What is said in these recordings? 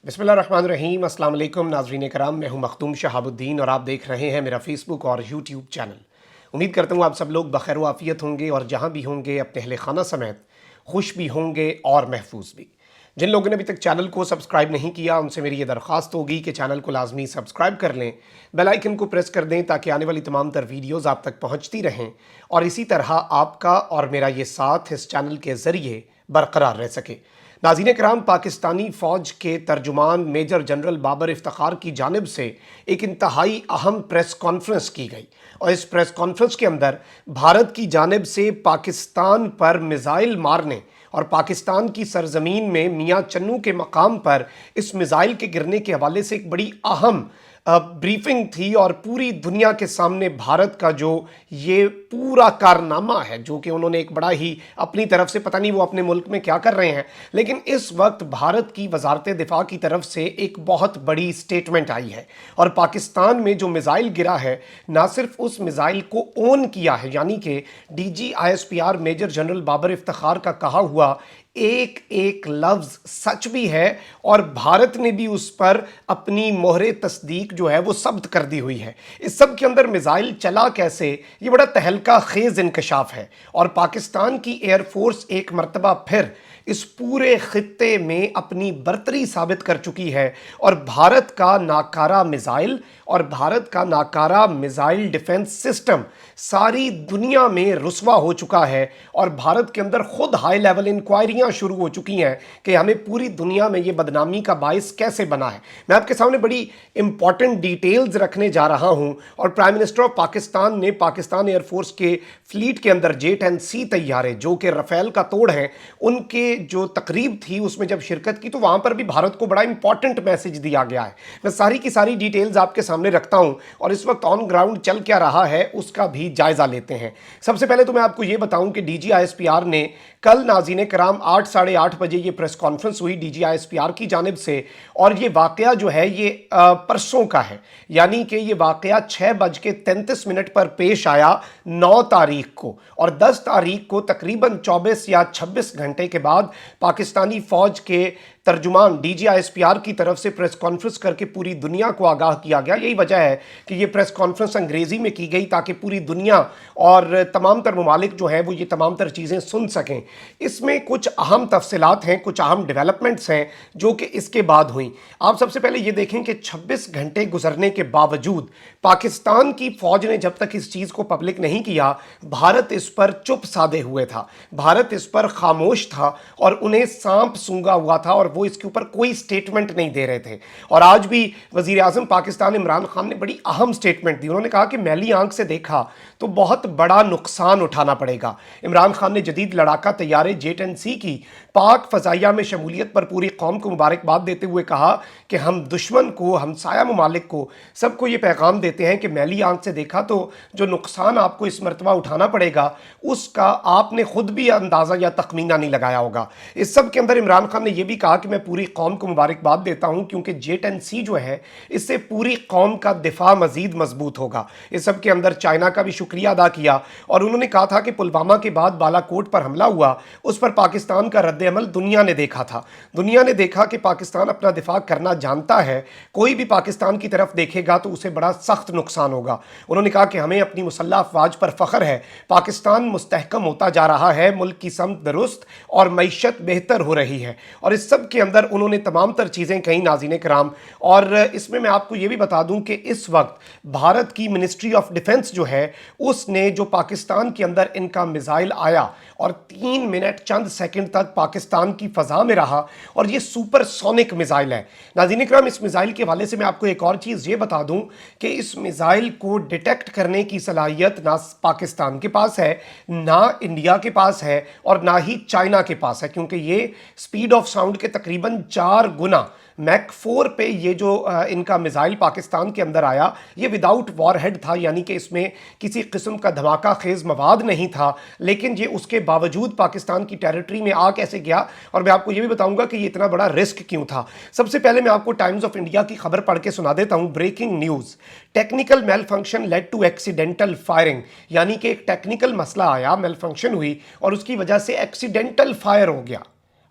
बिस्मिल्लाहिर्रहमानिर्रहीम। अस्सलाम वालेकुम नाज़रीन कराम, मैं हूं मखदूम शहाबुद्दीन और आप देख रहे हैं मेरा फेसबुक और यूट्यूब चैनल। उम्मीद करता हूं आप सब लोग बखैर व आफियत होंगे और जहां भी होंगे अपने अहले खाना समेत खुश भी होंगे और महफूज भी। जिन लोगों ने अभी तक चैनल को सब्सक्राइब नहीं किया उनसे मेरी ये दरख्वास्त होगी कि चैनल को लाजमी सब्सक्राइब कर लें, बेल आइकन को प्रेस कर दें ताकि आने वाली तमाम तर वीडियोज़ आप तक पहुँचती रहें और इसी तरह आपका और मेरा ये साथ इस चैनल के ज़रिए बरकरार रह सके। नाज़रीन कराम, पाकिस्तानी फ़ौज के तर्जुमान मेजर जनरल बाबर इफ्तिखार की जानिब से एक इंतहाई अहम प्रेस कॉन्फ्रेंस की गई और इस प्रेस कॉन्फ्रेंस के अंदर भारत की जानिब से पाकिस्तान पर मिज़ाइल मारने और पाकिस्तान की सरजमीन में मियाँ चन्नू के मकाम पर इस मिज़ाइल के गिरने के हवाले से एक बड़ी अहम ब्रीफिंग थी और पूरी दुनिया के सामने भारत का जो ये पूरा कारनामा है, जो कि उन्होंने एक बड़ा ही अपनी तरफ से, पता नहीं वो अपने मुल्क में क्या कर रहे हैं, लेकिन इस वक्त भारत की वजारत दिफा की तरफ से एक बहुत बड़ी स्टेटमेंट आई है और पाकिस्तान में जो मिज़ाइल गिरा है, ना सिर्फ उस मिज़ाइल को ओन किया है, यानी कि DGISPR major general Babar Iftikhar का कहा हुआ एक एक लफ्ज़ सच भी है और भारत ने भी उस पर अपनी मोहरे तस्दीक जो है वो सब्त कर दी हुई है। इस सब के अंदर मिज़ाइल चला कैसे, ये बड़ा तहलका खेज़ इंकशाफ है और पाकिस्तान की एयरफोर्स एक मरतबा फिर इस पूरे खित्ते में अपनी बर्तरी साबित कर चुकी है और भारत का नाकारा मिज़ाइल और भारत का नाकारा मिज़ाइल डिफेंस सिस्टम सारी दुनिया में रुस्वा हो चुका है और भारत के अंदर खुद हाई लेवल इंक्वायरियां शुरू हो चुकी हैं कि हमें पूरी दुनिया में ये बदनामी का बायस कैसे बना है। मैं आपके सामने बड़ी इंपॉर्टेंट डिटेल्स रखने जा रहा हूं और प्राइम मिनिस्टर ऑफ पाकिस्तान ने पाकिस्तान एयरफोर्स के फ्लीट के अंदर J-10C तैयारे जो कि रफेल का तोड़ हैं, उनके जो तकरीब थी उसमें जब शिरकत की तो वहां पर भी भारत को बड़ा इंपॉर्टेंट मैसेज दिया गया है। मैं सारी की सारी डिटेल्स आपके सामने रखता हूं और इस वक्त ऑन ग्राउंड चल क्या रहा है उसका भी जायजा लेते हैं। सबसे पहले तो मैं आपको ये बताऊं कि DGISPR ने कल नाज़रीन कराम 8 साढ़े 8 बजे ये प्रेस कॉन्फ्रेंस हुई DGISPR की जानिब से और ये वाकया जो है ये परसों का है, यानी कि ये वाकया 6:33 पर पेश आया 9 तारीख को और 10 तारीख को तकरीबन 24 या 26 घंटे के बाद पाकिस्तानी फ़ौज के तर्जुमान DGISPR की तरफ से प्रेस कॉन्फ्रेंस करके पूरी दुनिया को आगाह किया गया। यही वजह है कि ये प्रेस कॉन्फ्रेंस अंग्रेज़ी में की गई ताकि पूरी दुनिया और तमाम तर ममालिक जो हैं वो ये तमाम तर चीज़ें सुन सकें। इसमें कुछ अहम तफसीलात हैं, कुछ अहम डेवलपमेंट्स हैं जो कि इसके बाद हुई। आप सबसे पहले ये देखें कि 26 घंटे गुजरने के बावजूद पाकिस्तान की फ़ौज ने जब तक इस चीज़ को पब्लिक नहीं किया, भारत इस पर चुप साधे हुए था, भारत इस पर खामोश था और उन्हें सांप सूंघा हुआ था और वो इसके ऊपर कोई स्टेटमेंट नहीं दे रहे थे। और आज भी वज़ीर आज़म पाकिस्तान इमरान खान ने बड़ी अहम स्टेटमेंट दी। उन्होंने कहा कि मैली आंख से देखा तो बहुत बड़ा नुकसान उठाना पड़ेगा। इमरान खान ने जदीद लड़ाका तैयारे J-10C की पाक फ़ज़ाइया में शमूलियत पर पूरी कौम को मुबारकबाद देते हुए कहा कि हम दुश्मन को, हमसाया ममालिक को, सबको ये पैगाम देते हैं कि मैली आंख से देखा तो जो नुकसान आपको इस मरतबा उठाना पड़ेगा उसका आपने खुद भी अंदाज़ा या तखमीना नहीं लगाया होगा। इस सब के अंदर इमरान खान ने यह भी कहा कि मैं पूरी कौम को मुबारकबाद देता हूं क्योंकि J-10C जो है इससे पूरी कौम का दिफा मजीद मजबूत होगा। इस सब के अंदर चाइना का भी शुक्रिया अदा किया और उन्होंने कहा था कि पुलवामा के बाद बालाकोट पर हमला हुआ, उस पर पाकिस्तान का रद्द अमल दुनिया ने देखा था। दुनिया ने देखा कि पाकिस्तान अपना दिफा करना जानता है, कोई भी पाकिस्तान की तरफ देखेगा तो उसे बड़ा सख्त नुकसान होगा। उन्होंने कहा कि हमें अपनी मुसल्लह अफवाज पर फख्र है, पाकिस्तान मुस्तहकम होता जा रहा है, मुल्क की समत दुरुस्त और मईशत बेहतर हो रही है। और इस सब के अंदर उन्होंने तमाम तर चीज़ें कही नाज़रीन कराम। और इसमें मैं आपको ये भी बता दूं कि इस वक्त भारत की मिनिस्ट्री ऑफ डिफेंस जो है उसने जो पाकिस्तान के अंदर इनका मिज़ाइल आया और 3 मिनट चंद सेकंड तक पाकिस्तान की फ़ज़ा में रहा और ये सुपरसोनिक मिज़ाइल है। नाज़रीन कराम, इस मिज़ाइल के हवाले से मैं आपको एक और चीज़ ये बता दूं कि इस मिज़ाइल को डिटेक्ट करने की सलाहियत ना पाकिस्तान के पास है, ना इंडिया के पास है और ना ही चाइना के पास है, क्योंकि ये स्पीड ऑफ साउंड के तकरीबन 4 गुना मैक 4 पे ये जो इनका मिज़ाइल पाकिस्तान के अंदर आया, ये विदाउट वॉरहेड था, यानी कि इसमें किसी किस्म का धमाका खेज मवाद नहीं था, लेकिन ये उसके बावजूद पाकिस्तान की टेरिटरी में आ कैसे गया। और मैं आपको ये भी बताऊंगा कि ये इतना बड़ा रिस्क क्यों था। सबसे पहले मैं आपको टाइम्स ऑफ इंडिया की खबर पढ़ के सुना देता हूं। Breaking news, technical malfunction led to accidental firing, यानी कि एक टेक्निकल मसला आया, मेल फंक्शन हुई और उसकी वजह से एक्सीडेंटल फायर हो गया।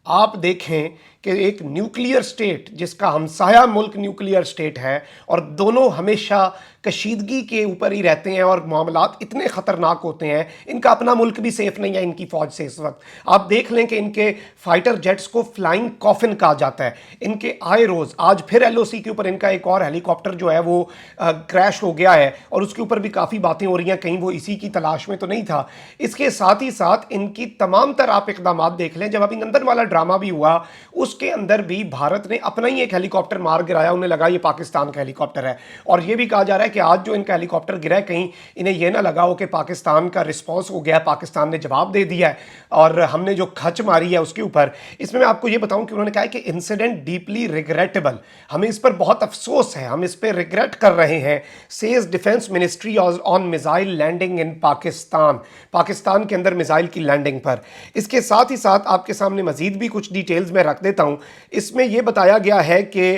आप देखें کہ ایک نیوکلیئر سٹیٹ جس کا ہمسایہ ملک نیوکلیئر سٹیٹ ہے اور دونوں ہمیشہ کشیدگی کے اوپر ہی رہتے ہیں اور معاملات اتنے خطرناک ہوتے ہیں، ان کا اپنا ملک بھی سیف نہیں ہے ان کی فوج سے اس وقت۔ آپ دیکھ لیں کہ ان کے فائٹر جیٹس کو فلائنگ کافن کہا جاتا ہے، ان کے آئے روز آج پھر ایل او سی کے اوپر ان کا ایک اور ہیلی کاپٹر جو ہے وہ کریش ہو گیا ہے اور اس کے اوپر بھی کافی باتیں ہو رہی ہیں، کہیں وہ اسی کی تلاش میں تو نہیں تھا۔ اس کے ساتھ ہی ساتھ ان کی تمام تر آپ اقدامات دیکھ لیں، جب ابھی نندن والا ڈرامہ بھی ہوا اس کے اندر بھی بھارت نے اپنا ہی ایک ہیلی کاپٹر مار گرایا، انہیں لگا یہ پاکستان کا ہیلی کاپٹر ہے، اور یہ بھی کہا جا رہا ہے کہ آج جو ان کا ہیلی کاپٹر گرا ہے کہیں انہیں یہ نہ لگا ہو کہ پاکستان کا رسپانس ہو گیا ہے، پاکستان نے جواب دے دیا ہے اور ہم نے جو کھچ ماری ہے اس کے اوپر۔ اس میں آپ کو یہ بتاؤں کہ انہوں نے کہا ہے کہ انسیڈنٹ ڈیپلی ریگریٹیبل، ہمیں اس پر بہت افسوس ہے، ہم اس پہ ریگریٹ کر رہے ہیں، سیز ڈیفنس منسٹری آن میزائل لینڈنگ ان پاکستان، پاکستان کے اندر میزائل کی لینڈنگ پر۔ اس کے ساتھ ہی ساتھ آپ کے سامنے مزید بھی کچھ ڈیٹیلز میں رکھ دیتا ہوں۔ اس میں یہ بتایا گیا ہے کہ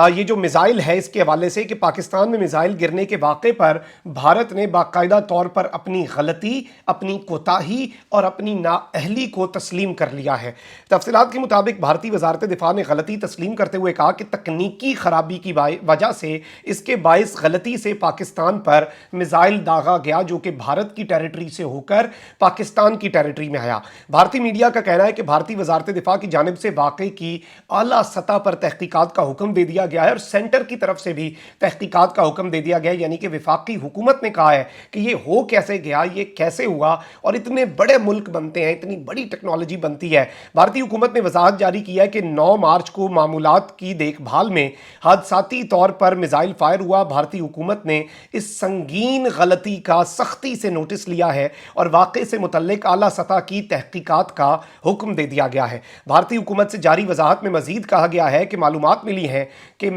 یہ جو میزائل ہے اس کے حوالے سے کہ پاکستان میں میزائل گرنے کے واقعے پر بھارت نے باقاعدہ طور پر اپنی غلطی، اپنی کوتاہی اور اپنی نااہلی کو تسلیم کر لیا ہے۔ تفصیلات کے مطابق بھارتی وزارت دفاع نے غلطی تسلیم کرتے ہوئے کہا کہ تکنیکی خرابی کی وجہ سے اس کے باعث غلطی سے پاکستان پر میزائل داغا گیا جو کہ بھارت کی ٹیریٹری سے ہو کر پاکستان کی ٹیریٹری میں آیا۔ بھارتی میڈیا کا کہنا ہے کہ بھارتی وزارت دفاع کی جانب سے واقعے کی اعلیٰ سطح پر تحقیقات کا حکم دے دیا گیا ہے اور سینٹر کی طرف سے بھی تحقیقات کا حکم دے دیا گیا ہے، یعنی کہ وفاقی حکومت نے کہا ہے کہ یہ ہو کیسے گیا، یہ کیسے ہوا، اور اتنے بڑے ملک بنتے ہیں، اتنی بڑی ٹیکنالوجی بنتی ہے۔ بھارتی حکومت نے وضاحت جاری کی ہے کہ 9 مارچ کو معمولات کی دیکھ بھال میں حادثاتی طور پر میزائل فائر ہوا۔ بھارتی حکومت نے اس سنگین غلطی کا سختی سے نوٹس لیا ہے اور واقعے سے متعلق اعلیٰ سطح کی تحقیقات کا حکم دے دیا گیا ہے۔ بھارتی حکومت سے جاری وضاحت میں مزید کہا گیا ہے کہ معلومات ملی ہیں کہ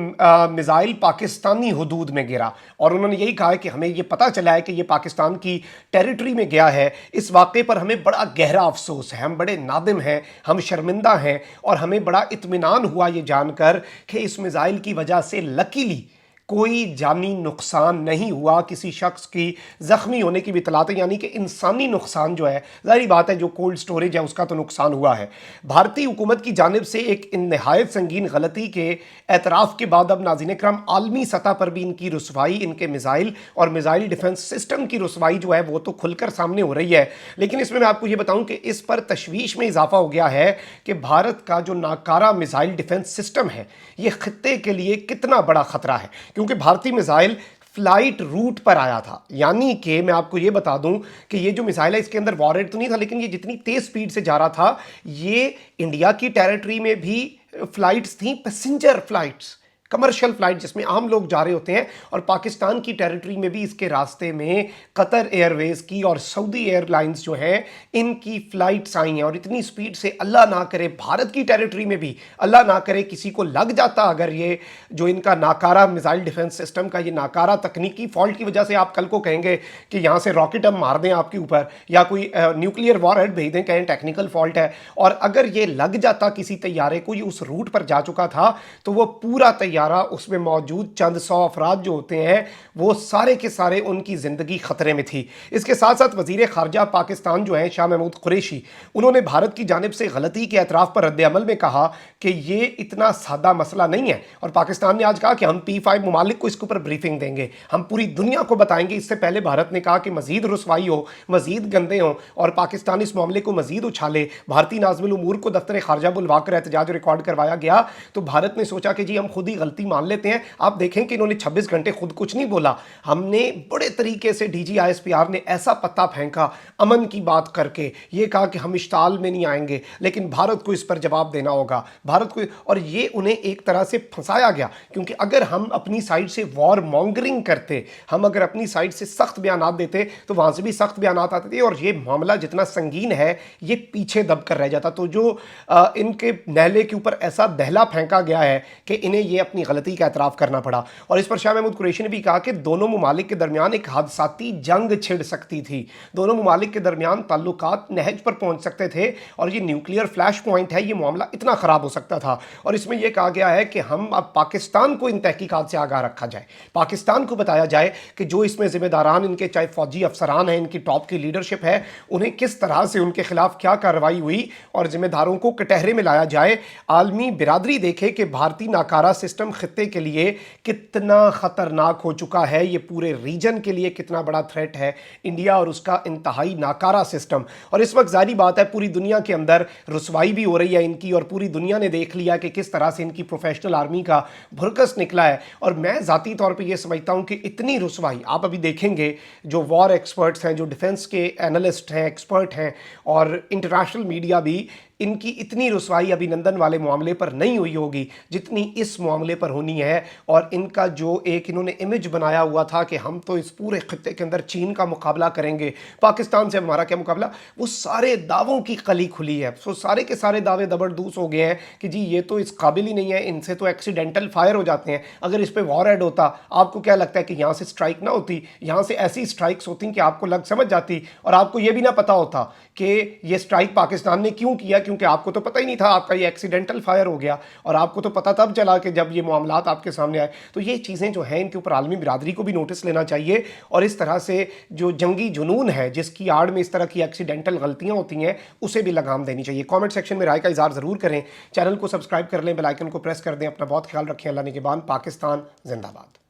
میزائل پاکستانی حدود میں گرا، اور انہوں نے یہی کہا ہے کہ ہمیں یہ پتہ چلا ہے کہ یہ پاکستان کی ٹیریٹری میں گیا ہے۔ اس واقعے پر ہمیں بڑا گہرا افسوس ہے، ہم بڑے نادم ہیں، ہم شرمندہ ہیں، اور ہمیں بڑا اطمینان ہوا یہ جان کر کہ اس میزائل کی وجہ سے لکیلی کوئی جانی نقصان نہیں ہوا، کسی شخص کی زخمی ہونے کی بھی اطلاعات ہے، یعنی کہ انسانی نقصان جو ہے ظاہری بات ہے جو کولڈ سٹوریج ہے اس کا تو نقصان ہوا ہے۔ بھارتی حکومت کی جانب سے ایک نہایت سنگین غلطی کے اعتراف کے بعد اب ناظرین اکرام عالمی سطح پر بھی ان کی رسوائی، ان کے میزائل اور میزائل ڈیفنس سسٹم کی رسوائی جو ہے وہ تو کھل کر سامنے ہو رہی ہے، لیکن اس میں آپ کو یہ بتاؤں کہ اس پر تشویش میں اضافہ ہو گیا ہے کہ بھارت کا جو ناکارہ میزائل ڈیفنس سسٹم ہے یہ خطے کے لیے کتنا بڑا خطرہ ہے، کیونکہ بھارتی میزائل فلائٹ روٹ پر آیا تھا، یعنی کہ میں آپ کو یہ بتا دوں کہ یہ جو میزائل ہے اس کے اندر وارہیڈ تو نہیں تھا، لیکن یہ جتنی تیز سپیڈ سے جا رہا تھا یہ انڈیا کی ٹیریٹری میں بھی فلائٹس تھیں، پیسنجر فلائٹس، کمرشل فلائٹ جس میں عام لوگ جا رہے ہوتے ہیں، اور پاکستان کی ٹیریٹری میں بھی اس کے راستے میں قطر ایئر ویز کی اور سعودی ایئر لائنز جو ہیں ان کی فلائٹس آئی ہیں، اور اتنی سپیڈ سے اللہ نہ کرے بھارت کی ٹیریٹری میں بھی اللہ نہ کرے کسی کو لگ جاتا، اگر یہ جو ان کا ناکارہ میزائل ڈیفنس سسٹم کا یہ ناکارہ تکنیکی فالٹ کی وجہ سے آپ کل کو کہیں گے کہ یہاں سے راکٹ ہم مار دیں آپ کے اوپر یا کوئی نیوکلیئر وار ہیڈ بھیج دیں، کہیں ٹیکنیکل فالٹ ہے، اور اگر یہ لگ جاتا کسی طیارے کو، یہ اس روٹ پر جا چکا تھا تو وہ پورا طیارہ اس میں موجود چند 100 افراد جو ہوتے ہیں وہ سارے کے سارے ان کی زندگی خطرے میں تھی۔ اس کے ساتھ ساتھ وزیر خارجہ پاکستان جو ہیں شاہ محمود قریشی، انہوں نے بھارت کی جانب سے غلطی کے اعتراف پر رد عمل میں کہا کہ یہ اتنا سادہ مسئلہ نہیں ہے، اور پاکستان نے آج کہا کہ ہم P5 ممالک کو اس کے اوپر بریفنگ دیں گے، ہم پوری دنیا کو بتائیں گے۔ اس سے پہلے بھارت نے کہا کہ مزید رسوائی ہو، مزید گندے ہوں اور پاکستان اس معاملے کو مزید اچھالے، بھارتی ناظم الامور کو دفتر خارجہ بلوا کر احتجاج ریکارڈ کروایا گیا، تو بھارت نے سوچا کہ جی ہم خود ہی غلطی مان لیتے ہیں۔ آپ دیکھیں کہ انہوں نے 26 گھنٹے خود کچھ نہیں بولا، ہم نے بڑے طریقے سے ڈی جی ISPR نے ایسا پتہ پھینکا امن کی بات کر کے، یہ کہا کہ ہم اشتعال میں نہیں آئیں گے، لیکن بھارت کو اس پر جواب دینا ہوگا، بھارت کو، اور یہ انہیں ایک طرح سے پھنسایا گیا، کیونکہ اگر ہم اپنی سائڈ سے وار مونگرنگ کرتے، ہم اگر اپنی سائڈ سے سخت بیانات دیتے تو وہاں سے بھی سخت بیانات آتے تھے، اور یہ معاملہ جتنا سنگین ہے یہ پیچھے دب کر رہ جاتا۔ تو جو ان کے نیلے کے اوپر ایسا دہلا پھینکا گیا ہے کہ انہیں یہ اپنی अपनी गलती का एतराफ़ करना पड़ा। और इस पर शाह महमूद कुरैशी ने भी कहा कि दोनों ममालिक के दरमियान एक हादसाती जंग छिड़ सकती थी, दोनों ममालिक के दरमियान ताल्लुकात नहज पर पहुँच सकते थे और ये न्यूक्लियर फ्लैश पॉइंट है, ये मामला इतना ख़राब हो सकता था। और इसमें यह कहा गया है कि हम अब पाकिस्तान को इन तहकीकात से आगाह रखा जाए, पाकिस्तान को बताया जाए कि जो इसमें ज़िम्मेदारान इनके चाहे फ़ौजी अफसरान हैं, इनकी टॉप की लीडरशिप है, उन्हें किस तरह से उनके खिलाफ क्या कार्रवाई हुई और ज़िम्मेदारों को कटहरे में लाया जाए। आलमी बिरादरी देखे कि भारतीय नाकारा सिस्टम खित्ते के लिए कितना ख़तरनाक हो चुका है, ये पूरे रीजन के लिए कितना बड़ा थ्रेट है इंडिया और उसका इंतहाई नाकारा सिस्टम। और इस वक्त जारी बात है पूरी दुनिया के अंदर रुसवाई भी हो रही है इनकी, और पूरी दुनिया ने देख लिया कि किस तरह से इनकी प्रोफेशनल आर्मी का भुरकस निकला है। और मैं ज़ाती तौर पे ये समझता हूँ कि इतनी रुसवाई आप अभी देखेंगे, जो वॉर एक्सपर्ट्स हैं, जो डिफेंस के एनालिस्ट हैं, एक्सपर्ट हैं, और इंटरनेशनल मीडिया भी, इनकी इतनी रुसवाई अभिनंदन वाले मामले पर नहीं हुई होगी जितनी इस मामले पर होनी है। और इनका जो एक इन्होंने इमेज बनाया हुआ था कि हम तो इस पूरे खत्ते के अंदर चीन का मुकाबला करेंगे, पाकिस्तान से हमारा क्या मुकाबला, वो सारे दावों की कली खुली है। सो सारे के सारे दावे दबरदूस हो गए हैं कि जी ये तो इस काबिल ही नहीं है, इनसे तो एक्सीडेंटल फायर हो जाते हैं। अगर इस पर वॉर हेड होता, आपको क्या लगता है कि यहाँ से स्ट्राइक ना होती, यहाँ से ऐसी स्ट्राइक्स होती कि आपको लग समझ जाती और आपको ये भी ना पता होता कि ये स्ट्राइक पाकिस्तान ने क्यों किया, क्योंकि आपको तो पता ही नहीं था, आपका ये एक्सीडेंटल फायर हो गया और आपको तो पता तब चला कि जब ये मामलात आपके सामने आए। तो ये चीज़ें जो हैं इनके ऊपर आलमी बिरादरी को भी नोटिस लेना चाहिए और इस तरह से जो जंगी जुनून है जिसकी आड़ में इस तरह की एक्सीडेंटल गलतियां होती हैं उसे भी लगाम देनी चाहिए। कमेंट सेक्शन में राय का इज़हार ज़रूर करें, चैनल को सब्सक्राइब कर लें, बेल आइकन को प्रेस कर दें। अपना बहुत ख्याल रखें। अल्लाह निगहबान। पाकिस्तान जिंदाबाद।